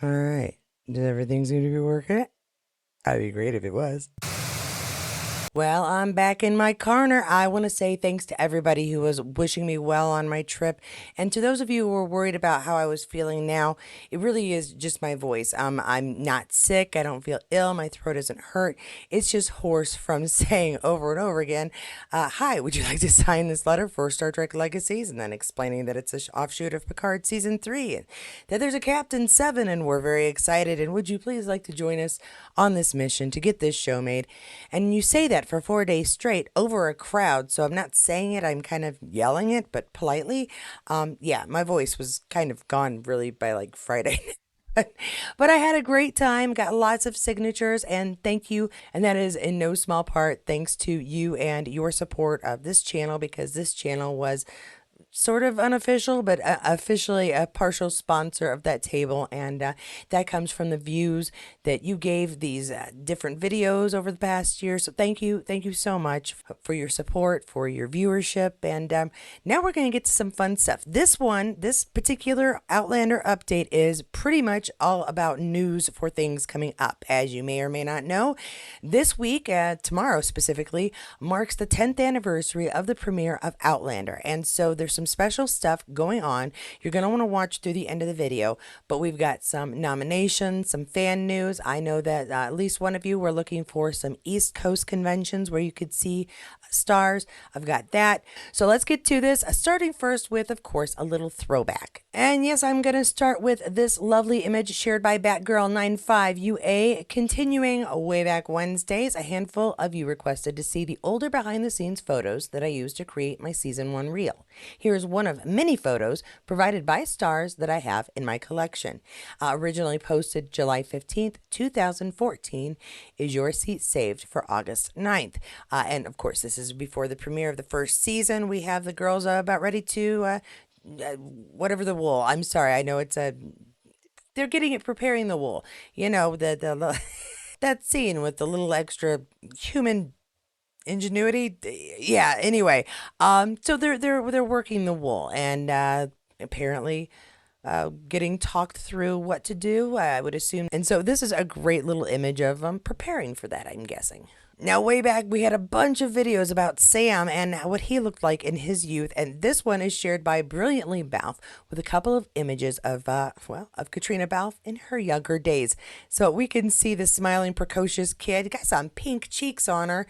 All right. Did everything seem to be working? That'd be great if it was. Well, I'm back in my corner. I want to say thanks to everybody who was wishing me well on my trip. And to those of you who were worried about how I was feeling now, it really is just my voice. I'm not sick. I don't feel ill. My throat isn't hurt. It's just hoarse from saying over and over again, hi, would you like to sign this letter for Star Trek Legacies? And then explaining that it's an offshoot of Picard Season 3 and that there's a Captain 7 and we're very excited. And would you please like to join us on this mission to get this show made? And you say that for 4 days straight over a crowd. So I'm not saying it, I'm kind of yelling it, but politely. Yeah, my voice was kind of gone really by like Friday. But I had a great time, got lots of signatures, and thank you. And that is in no small part thanks to you and your support of this channel, because this channel was sort of unofficial, but officially a partial sponsor of that table. And that comes from the views that you gave these different videos over the past year. So thank you. Thank you so much for your support, for your viewership. And now we're going to get to some fun stuff. This particular Outlander update is pretty much all about news for things coming up. As you may or may not know, this week, tomorrow specifically, marks the 10th anniversary of the premiere of Outlander. And so there's some special stuff going on. You're going to want to watch through the end of the video, but we've got some nominations, some fan news. I know that at least one of you were looking for some East Coast conventions where you could see stars. I've got that. So let's get to this, starting first with, of course, a little throwback. And yes, I'm going to start with this lovely image shared by Batgirl95UA. Continuing way back Wednesdays, a handful of you requested to see the older behind the scenes photos that I used to create my season 1 reel. Here's one of many photos provided by stars that I have in my collection. Originally posted July 15th, 2014, is your seat saved for August 9th. And of course, this is before the premiere of the first season. We have the girls about ready to whatever the wool. I'm sorry, I know it's a they're getting it preparing the wool. You know, the that scene with the little extra human ingenuity. Yeah, anyway. So they're working the wool and apparently getting talked through what to do, I would assume. And so this is a great little image of preparing for that, I'm guessing. Now, way back, we had a bunch of videos about Sam and what he looked like in his youth, and this one is shared by Brilliantly Balfe with a couple of images of, of Caitriona Balfe in her younger days. So we can see the smiling, precocious kid, got some pink cheeks on her.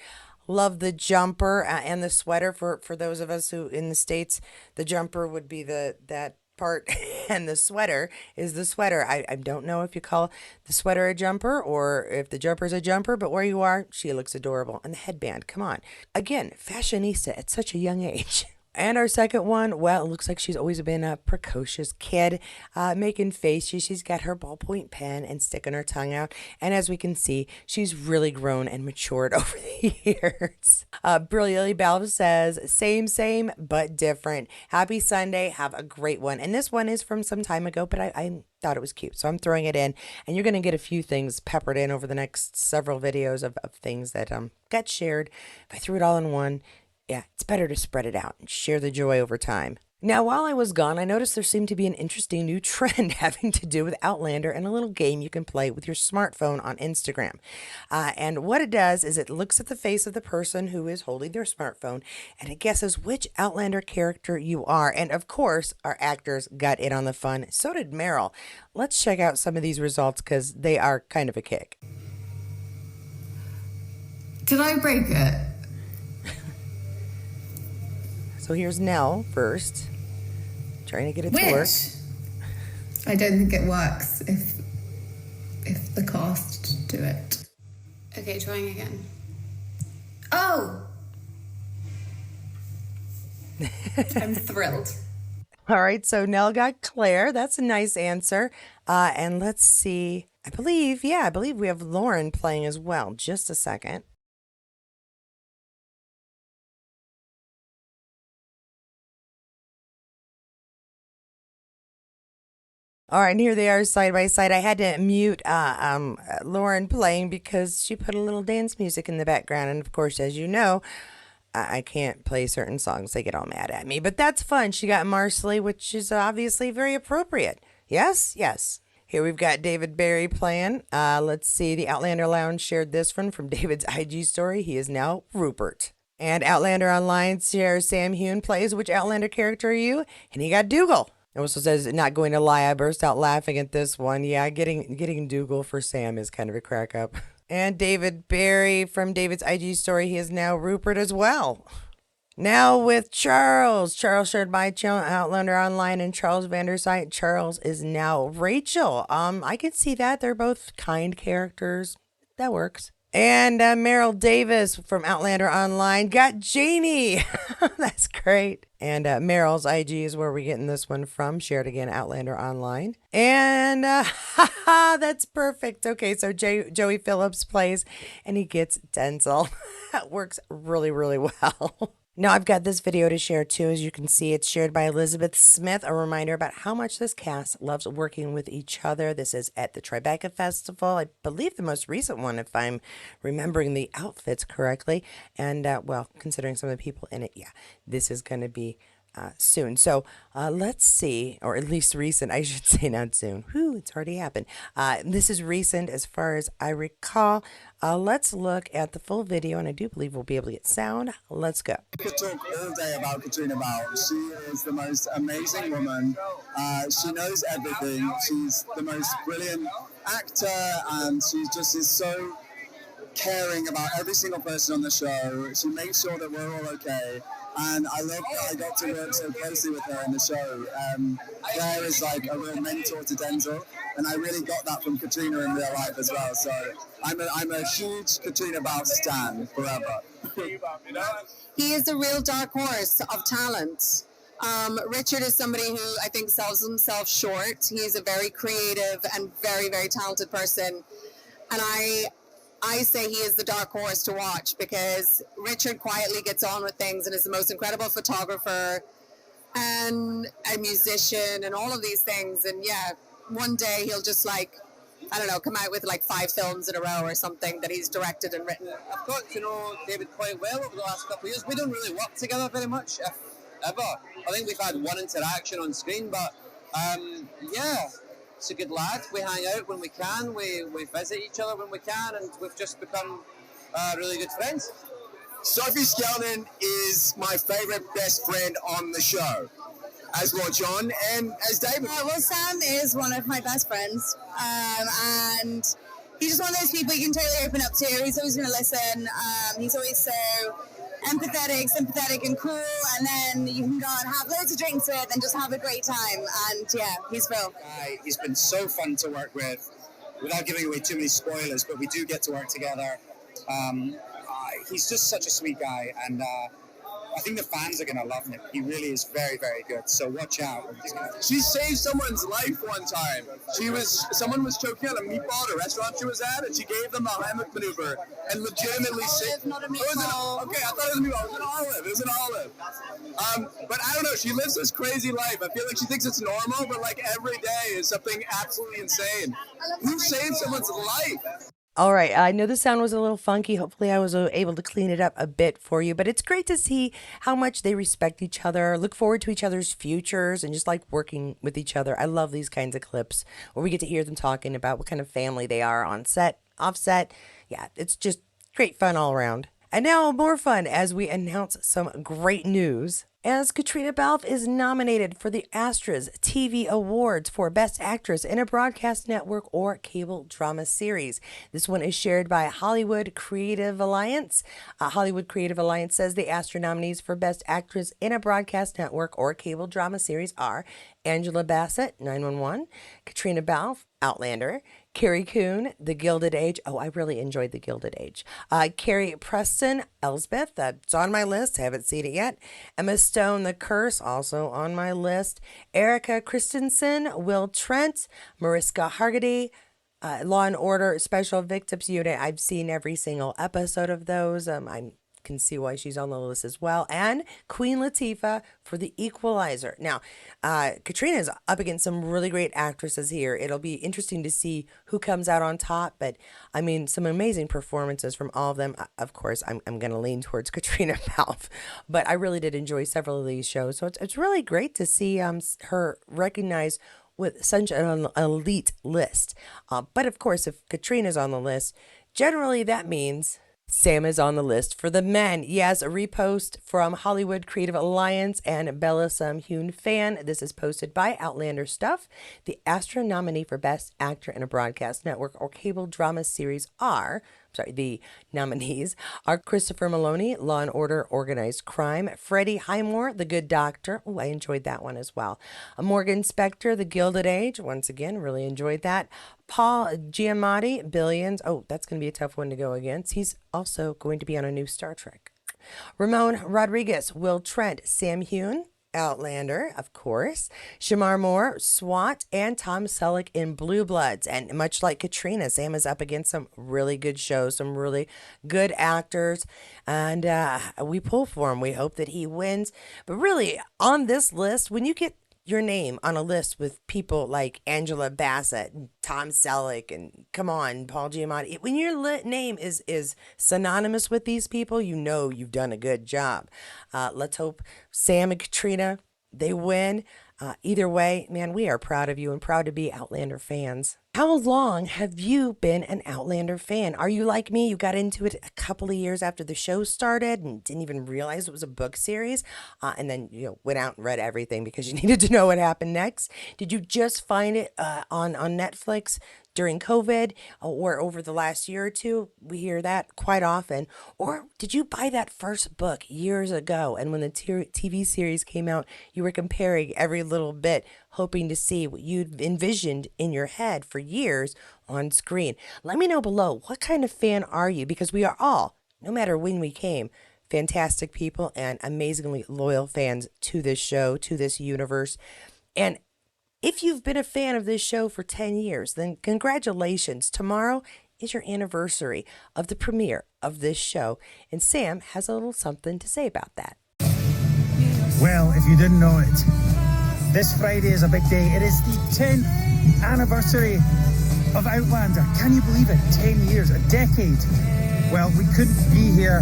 Love the jumper and the sweater. For those of us who in the States, the jumper would be that part and the sweater is the sweater. I don't know if you call the sweater a jumper or if the jumper is a jumper, but where you are, she looks adorable. And the headband, come on. Again, fashionista at such a young age. And our second one, well, it looks like she's always been a precocious kid, making faces. She's got her ballpoint pen and sticking her tongue out. And as we can see, she's really grown and matured over the years. Brilliantly Balfe says, same, but different. Happy Sunday. Have a great one. And this one is from some time ago, but I thought it was cute. So I'm throwing it in. And you're going to get a few things peppered in over the next several videos of things that got shared. If I threw it all in one, yeah, it's better to spread it out and share the joy over time. Now, while I was gone, I noticed there seemed to be an interesting new trend having to do with Outlander and a little game you can play with your smartphone on Instagram. And what it does is it looks at the face of the person who is holding their smartphone and it guesses which Outlander character you are. And of course, our actors got in on the fun. So did Meryl. Let's check out some of these results because they are kind of a kick. Did I break it? So here's Nell first, trying to get it to work. I don't think it works if the cast do it. Okay, trying again. Oh! I'm thrilled. All right, so Nell got Claire. That's a nice answer. And let's see. I believe we have Lauren playing as well. Just a second. All right, and here they are side by side. I had to mute Lauren playing because she put a little dance music in the background. And of course, as you know, I can't play certain songs. They get all mad at me. But that's fun. She got Marsley, which is obviously very appropriate. Yes, yes. Here we've got David Barry playing. Let's see. The Outlander Lounge shared this one from David's IG story. He is now Rupert. And Outlander Online shares Sam Heughan plays. Which Outlander character are you? And he got Dougal. It also says, not going to lie, I burst out laughing at this one. Yeah, getting Dougal for Sam is kind of a crack up. And David Barry from David's IG story. He is now Rupert as well. Now with Charles. Charles shared my channel, Outlander Online, and Charles Vandersite. Charles is now Rachel. I can see that. They're both kind characters. That works. And Meryl Davis from Outlander Online got Janie. That's great. And Meryl's IG is where we're getting this one from. Shared again, Outlander Online. And that's perfect. Okay, so Joey Phillips plays, and he gets Denzel. That works really, really well. Now I've got this video to share too. As you can see, it's shared by Elizabeth Smith. A reminder about how much this cast loves working with each other. This is at the Tribeca Festival. I believe the most recent one, if I'm remembering the outfits correctly. And well, considering some of the people in it, yeah, this is going to be soon. So let's see, or at least recent, I should say, not soon. Whew, it's already happened. This is recent as far as I recall. Let's look at the full video, and I do believe we'll be able to get sound. Let's go. I could talk all day about Caitriona Balfe. She is the most amazing woman. She knows everything. She's the most brilliant actor, and she just is so caring about every single person on the show. She makes sure that we're all okay. And I love that I got to work so closely with her in the show. Claire is like a real mentor to Denzel, and I really got that from Caitriona in real life as well. So I'm a huge Caitriona Balfe stan forever. He is a real dark horse of talent. Richard is somebody who I think sells himself short. He is a very creative and very, very talented person. And I say he is the dark horse to watch, because Richard quietly gets on with things and is the most incredible photographer and a musician and all of these things. And yeah, one day he'll just come out with 5 films in a row or something that he's directed and written. I've got to know David quite well over the last couple of years. We don't really work together very much, if ever. I think we've had one interaction on screen, but yeah. He's a good lad. We hang out when we can. We visit each other when we can, and we've just become really good friends. Sophie Skelton is my favourite best friend on the show, as well John and as David. Well, Sam is one of my best friends, and he's just one of those people you can totally open up to. He's always going to listen. He's always so empathetic, sympathetic, and cool, and then you can go and have loads of drinks with and just have a great time. And yeah, he's Phil. He's been so fun to work with, without giving away too many spoilers, but we do get to work together. He's just such a sweet guy, and I think the fans are going to love him. He really is very, very good, so watch out. She saved someone's life one time. Someone was choking on a meatball at a restaurant she was at, and she gave them the hammock maneuver and legitimately saved. Not a meatball. Okay, I thought it was a meatball. It was an olive. But I don't know. She lives this crazy life. I feel like she thinks it's normal, but every day is something absolutely insane. Who saved someone's life? All right, I know the sound was a little funky. Hopefully I was able to clean it up a bit for you, but it's great to see how much they respect each other, look forward to each other's futures, and just like working with each other. I love these kinds of clips where we get to hear them talking about what kind of family they are on set, off set. Yeah, it's just great fun all around. And now more fun as we announce some great news. As Caitriona Balfe is nominated for the Astras TV Awards for Best Actress in a Broadcast Network or Cable Drama Series. This one is shared by Hollywood Creative Alliance. Hollywood Creative Alliance says the Astra nominees for Best Actress in a Broadcast Network or Cable Drama Series are Angela Bassett, 911, Caitriona Balfe, Outlander, Carrie Coon, The Gilded Age. Oh, I really enjoyed The Gilded Age. Carrie Preston, Elsbeth. It's on my list. Haven't seen it yet. Emma Stone, The Curse, also on my list. Erica Christensen, Will Trent, Mariska Hargitay, Law and Order Special Victims Unit. I've seen every single episode of those. I can see why she's on the list as well. And Queen Latifah for The Equalizer. Now, Caitriona is up against some really great actresses here. It'll be interesting to see who comes out on top, but I mean, some amazing performances from all of them. Of course, I'm going to lean towards Caitriona Balfe, but I really did enjoy several of these shows. So it's really great to see her recognize with such an elite list. But of course, if Caitriona's on the list, generally that means Sam is on the list for the men. Yes, a repost from Hollywood Creative Alliance and Bella Some Heughan fan. This is posted by Outlander Stuff. The Astra nominee for Best Actor in a Broadcast Network or Cable Drama Series the nominees are Christopher Maloney, Law and Order, Organized Crime; Freddie Highmore, The Good Doctor. Oh, I enjoyed that one as well. Morgan Spector, The Gilded Age. Once again, really enjoyed that. Paul Giamatti, Billions. Oh, that's going to be a tough one to go against. He's also going to be on a new Star Trek. Ramon Rodriguez, Will Trent, Sam Heughan, Outlander, of course, Shamar Moore, SWAT, and Tom Selleck in Blue Bloods. And much like Caitriona, Sam is up against some really good shows, some really good actors, and we pull for him. We hope that he wins. But really, on this list, when you get your name on a list with people like Angela Bassett and Tom Selleck and come on, Paul Giamatti. When your name is synonymous with these people, you know you've done a good job. Let's hope Sam and Caitriona, they win. Either way, man, we are proud of you and proud to be Outlander fans. How long have you been an Outlander fan? Are you like me? You got into it a couple of years after the show started and didn't even realize it was a book series, and then went out and read everything because you needed to know what happened next. Did you just find it on Netflix during COVID or over the last year or two? We hear that quite often. Or did you buy that first book years ago, and when the TV series came out, you were comparing every little bit, hoping to see what you'd envisioned in your head for years on screen? Let me know below, what kind of fan are you? Because we are all, no matter when we came, fantastic people and amazingly loyal fans to this show, to this universe. And if you've been a fan of this show for 10 years, then congratulations. Tomorrow is your anniversary of the premiere of this show, and Sam has a little something to say about that. Well, if you didn't know it, this Friday is a big day. It is the 10th anniversary of Outlander. Can you believe it? 10 years, a decade. Well, we couldn't be here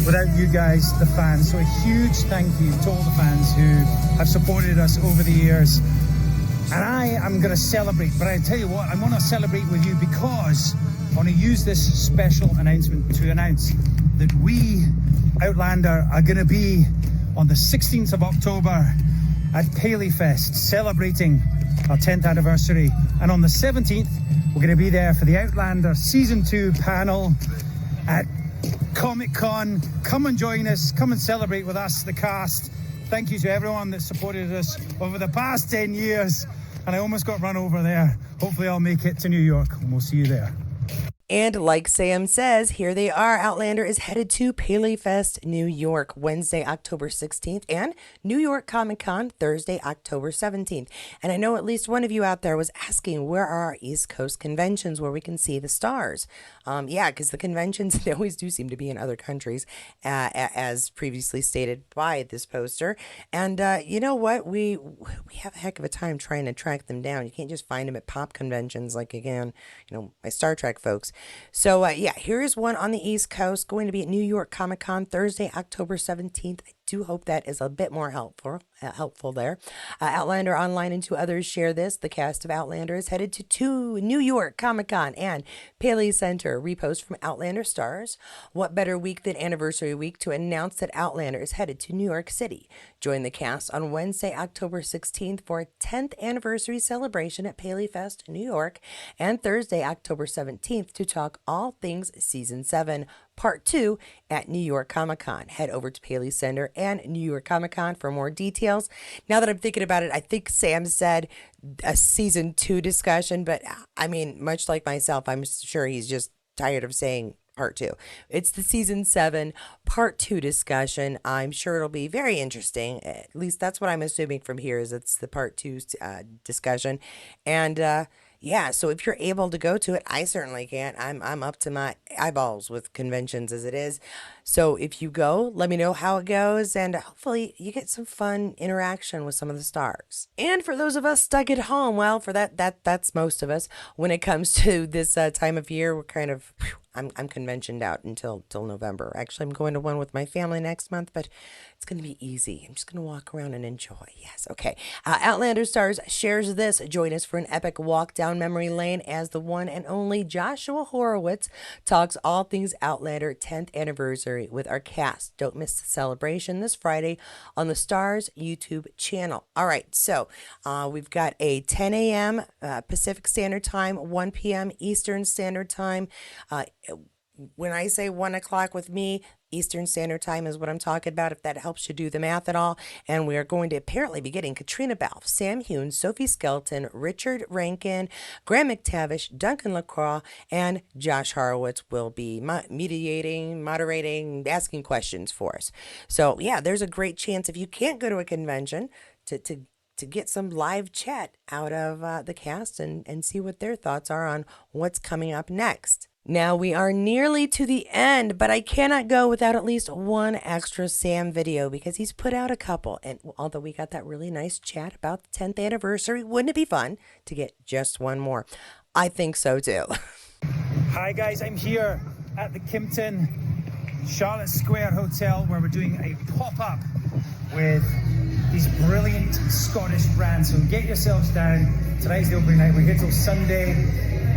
without you guys, the fans. So a huge thank you to all the fans who have supported us over the years. And I am going to celebrate, but I tell you what, I want to celebrate with you because I want to use this special announcement to announce that we, Outlander, are going to be on the 16th of October at Paley Fest, celebrating our 10th anniversary. And on the 17th, we're going to be there for the Outlander Season 2 panel at Comic-Con. Come and join us. Come and celebrate with us, the cast. Thank you to everyone that supported us over the past 10 years. And I almost got run over there. Hopefully I'll make it to New York, and we'll see you there. And like Sam says, here they are. Outlander is headed to Paley Fest, New York, Wednesday, October 16th, and New York Comic-Con, Thursday, October 17th. And I know at least one of you out there was asking, where are our East Coast conventions where we can see the stars? Yeah, because the conventions, they always do seem to be in other countries, as previously stated by this poster. And you know what? We have a heck of a time trying to track them down. You can't just find them at pop conventions like, again, my Star Trek folks. So, yeah, here is one on the East Coast, going to be at New York Comic-Con, Thursday, October 17th. I do hope that is a bit more helpful there. Outlander Online and 2 others share this. The cast of Outlander is headed to New York Comic-Con and Paley Center. Repost from Outlander stars. What better week than Anniversary Week to announce that Outlander is headed to New York City? Join the cast on Wednesday, October 16th for a 10th anniversary celebration at Paley Fest, New York, and Thursday, October 17th to talk all things Season 7, Part 2 at New York Comic-Con. Head over to Paley Center and New York Comic-Con for more details. Now that I'm thinking about it, I think Sam said a Season 2 discussion, but I mean, much like myself, I'm sure he's just tired of saying Part 2. It's the Season 7 Part 2 discussion. I'm sure it'll be very interesting. At least that's what I'm assuming from here, is it's the Part 2 discussion. And yeah, so if you're able to go to it, I certainly can't. I'm up to my eyeballs with conventions as it is. So if you go, let me know how it goes, and hopefully you get some fun interaction with some of the stars. And for those of us stuck at home, well, for that's most of us. When it comes to this time of year, we're kind of, I'm conventioned out until November. Actually, I'm going to one with my family next month, but It's going to be easy. I'm just going to walk around and enjoy. Yes, okay. Outlander Stars shares this. Join us for an epic walk down memory lane as the one and only Joshua Horowitz talks all things Outlander 10th anniversary with our cast. Don't miss the celebration this Friday on the Stars YouTube channel. All right, so we've got a 10 a.m. Pacific Standard Time, 1 p.m. Eastern Standard Time. When I say 1 o'clock with me, Eastern Standard Time is what I'm talking about, if that helps you do the math at all. And we are going to apparently be getting Caitriona Balfe, Sam Heughan, Sophie Skelton, Richard Rankin, Graham McTavish, Duncan Lacroix, and Josh Horowitz will be mediating, moderating, asking questions for us. So yeah, there's a great chance if you can't go to a convention to get some live chat out of the cast and see what their thoughts are on what's coming up next. Now we are nearly to the end, but I cannot go without at least one extra Sam video because he's put out a couple. And although we got that really nice chat about the 10th anniversary, wouldn't it be fun to get just one more? I think so too. Hi guys, I'm here at the Kimpton Charlotte Square Hotel where we're doing a pop-up with these brilliant Scottish brands. So get yourselves down. Tonight's the opening night. We're here till Sunday.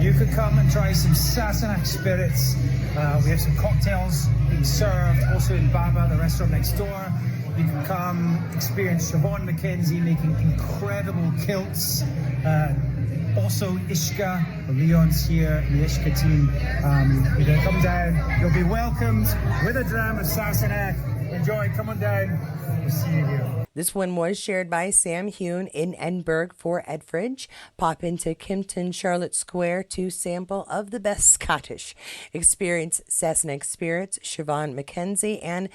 You could come and try some Sassenach spirits. We have some cocktails being served also in Baba, the restaurant next door. You can come experience Siobhan McKenzie making incredible kilts. Also Ishka, Leon's here, the Ishka team. You're going to come down. You'll be welcomed with a dram of Sassenach. Enjoy, come on down. We'll see you here. This one was shared by Sam Heughan in Edinburgh for Edfridge. Pop into Kimpton Charlotte Square to sample of the best Scottish. Experience Sassenach Spirits, Siobhan McKenzie, and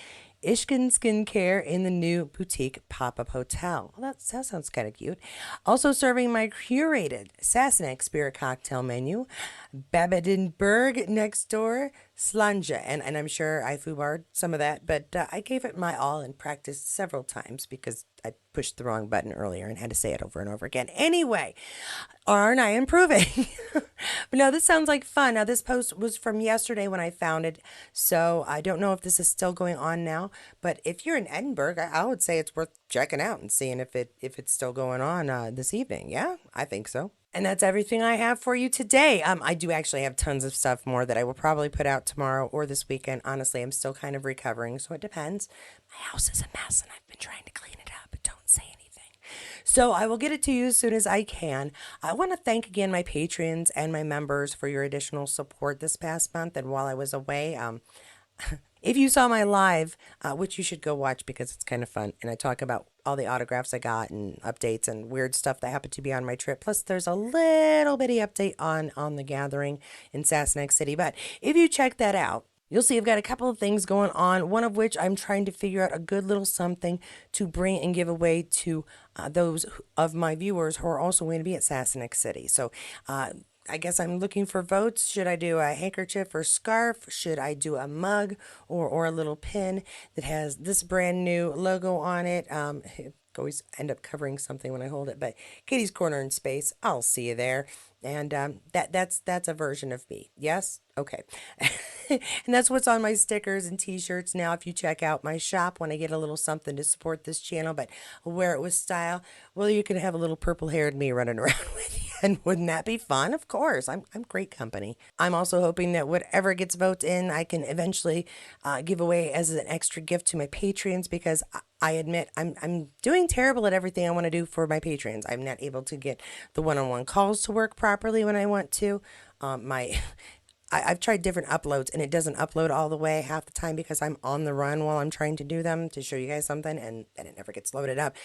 Ishkin Skincare in the new boutique pop-up hotel. Well, that sounds kind of cute. Also serving my curated Sassenach Spirit cocktail menu, Babedinburg next door, Slanja. And I'm sure I foobarred some of that, but I gave it my all and practiced several times because I pushed the wrong button earlier and had to say it over and over again. Anyway, aren't I improving? But no, this sounds like fun. Now, this post was from yesterday when I found it, so I don't know if this is still going on now. But if you're in Edinburgh, I would say it's worth checking out and seeing if it's still going on this evening. Yeah, I think so. And that's everything I have for you today. I do actually have tons of stuff more that I will probably put out tomorrow or this weekend. Honestly, I'm still kind of recovering, so it depends. My house is a mess, and I've been trying to clean it up, but don't say anything. So I will get it to you as soon as I can. I want to thank again my patrons and my members for your additional support this past month and while I was away. If you saw my live, which you should go watch because it's kind of fun, and I talk about all the autographs I got and updates and weird stuff that happened to be on my trip. Plus, there's a little bitty update on the gathering in Sassenach City. But if you check that out, you'll see I've got a couple of things going on, one of which I'm trying to figure out a good little something to bring and give away to those of my viewers who are also going to be at Sassenach City. So, I guess I'm looking for votes. Should I do a handkerchief or scarf? Should I do a mug or a little pin that has this brand new logo on it? Always end up covering something when I hold it, but Katie's Corner in Space, I'll see you there. And that's a version of me. Yes? Okay. And that's what's on my stickers and t-shirts now. If you check out my shop when I get a little something to support this channel, but wear it with style, well, you can have a little purple-haired me running around with you. And wouldn't that be fun? Of course. I'm great company. I'm also hoping that whatever gets votes in, I can eventually give away as an extra gift to my patrons because I admit I'm doing terrible at everything I want to do for my patrons. I'm not able to get the one-on-one calls to work properly when I want to. I've tried different uploads and it doesn't upload all the way half the time because I'm on the run while I'm trying to do them to show you guys something and it never gets loaded up.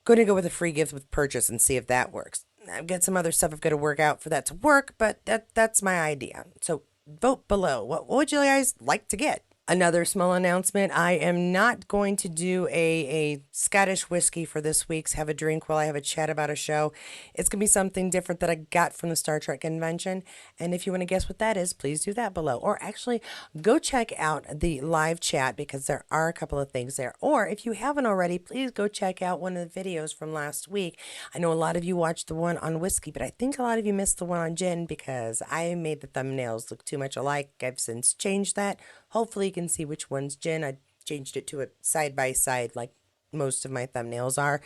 Going to go with a free gift with purchase and see if that works. I've got some other stuff I've got to work out for that to work, but that's my idea. So vote below. What would you guys like to get? Another small announcement. I am not going to do a Scottish whiskey for this week's Have a Drink while I have a chat about a show. It's going to be something different that I got from the Star Trek convention. And if you want to guess what that is, please do that below. Or actually, go check out the live chat because there are a couple of things there. Or if you haven't already, please go check out one of the videos from last week. I know a lot of you watched the one on whiskey, but I think a lot of you missed the one on gin because I made the thumbnails look too much alike. I've since changed that. Hopefully you can see which one's gin. I changed it to a side by side like most of my thumbnails are.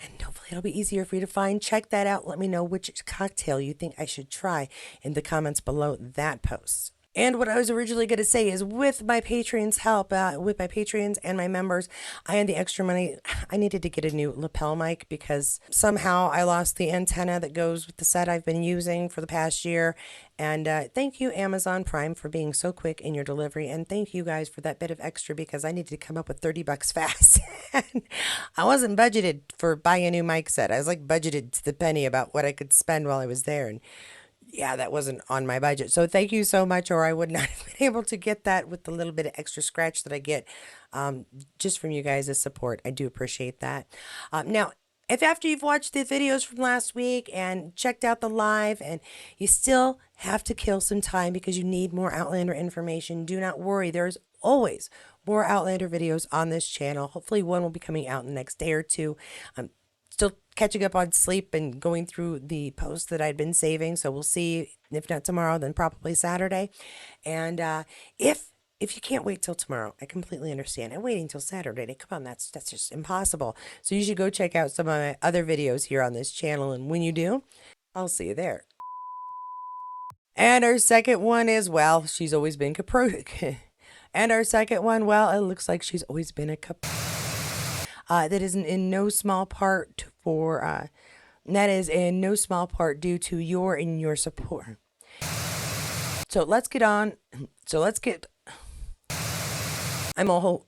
And hopefully it'll be easier for you to find. Check that out. Let me know which cocktail you think I should try in the comments below that post. And what I was originally going to say is with my Patreons' help, with my Patreons and my members, I had the extra money. I needed to get a new lapel mic because somehow I lost the antenna that goes with the set I've been using for the past year. And thank you, Amazon Prime, for being so quick in your delivery. And thank you guys for that bit of extra because I needed to come up with $30 fast. And I wasn't budgeted for buying a new mic set. I was like budgeted to the penny about what I could spend while I was there. And yeah, that wasn't on my budget. So thank you so much, or I would not have been able to get that with the little bit of extra scratch that I get just from you guys' support. I do appreciate that. Now, if after you've watched the videos from last week and checked out the live and you still have to kill some time because you need more Outlander information, do not worry. There's always more Outlander videos on this channel. Hopefully one will be coming out in the next day or two. Still catching up on sleep and going through the posts that I'd been saving. So we'll see, if not tomorrow, then probably Saturday. And if you can't wait till tomorrow, I completely understand. And waiting till Saturday, come on, that's just impossible. So you should go check out some of my other videos here on this channel. And when you do, I'll see you there. And our second one is, well, she's always been And our second one, well, it looks like she's always been a that is in no small part due to your support. So let's get on. I'm all